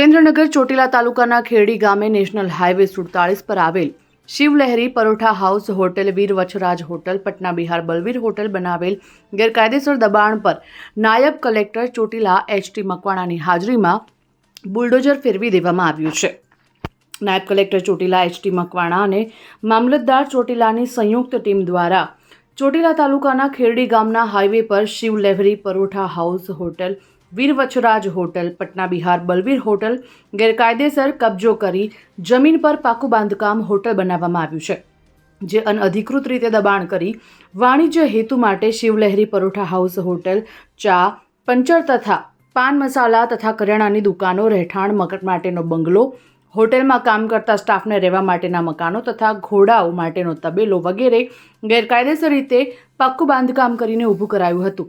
સુરેન્દ્રનગર ચોટીલા તાલુકાના ખેરડી ગામે national highway 47 પર આવેલ શિવલહેરી પરોઠા હાઉસ હોટેલ, વીર વછરાજ હોટલ, પટના બિહાર બલવીર હોટલ બનાવેલ ગેરકાયદેસર દબાણ પર નાયબ કલેક્ટર ચોટીલા એચ.ટી. મકવાણાની હાજરીમાં બુલડોઝર ફેરવી દેવામાં આવ્યું છે। નાયબ કલેક્ટર ચોટીલા એચ.ટી. મકવાણા અને મામલતદાર ચોટીલાની સંયુક્ત ટીમ દ્વારા ચોટીલા તાલુકાના ખેરડી ગામના હાઈવે પર શિવલહેરી પરોઠા હાઉસ હોટલ, વીર વછરાજ હોટલ, પટના બિહાર બલવીર હોટલ ગેરકાયદેસર કબજો કરી જમીન પર પાકું બાંધકામ હોટલ બનાવવામાં આવ્યું છે, જે અનઅધિકૃત રીતે દબાણ કરી વાણિજ્ય હેતુ માટે શિવલહેરી પરોઠા હાઉસ હોટલ, ચા, પંચર તથા પાન મસાલા તથા કરિયાણાની દુકાનો, રહેઠાણ માટેનો બંગલો, હોટેલમાં કામ કરતા સ્ટાફને રહેવા માટેના મકાનો તથા ઘોડાઓ માટેનો તબેલો વગેરે ગેરકાયદેસર રીતે પાકું બાંધકામ કરીને ઊભું કરાયું હતું,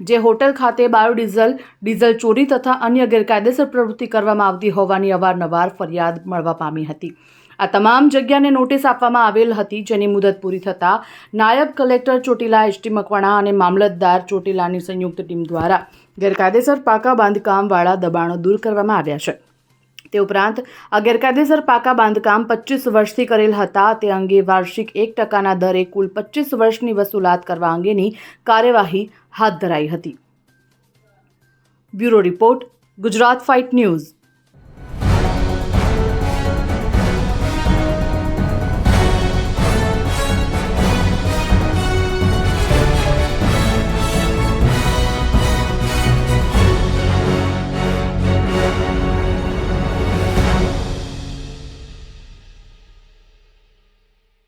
જે હોટલ ખાતે બાયોડીઝલ, ડીઝલ ચોરી તથા અન્ય ગેરકાયદેસર પ્રવૃત્તિ કરવામાં આવતી હોવાની અવારનવાર ફરિયાદ મળવા પામી હતી। આ તમામ જગ્યાને નોટિસ આપવામાં આવેલ હતી, જેની મુદત પૂરી થતાં નાયબ કલેક્ટર ચોટીલા એચ.ટી. મકવાણા અને મામલતદાર ચોટીલાની સંયુક્ત ટીમ દ્વારા ગેરકાયદેસર પાકા બાંધકામવાળા દબાણો દૂર કરવામાં આવ્યા છે। તે ઉપરાંત આ ગેરકાયદેસર પાકા બાંધકામ 25 વર્ષથી કરેલ હતા, તે અંગે વાર્ષિક 1% દરે કુલ 25 વર્ષની વસૂલાત કરવા અંગેની કાર્યવાહી હાથ ધરાઈ હતી। Bureau report, Gujarat fight news.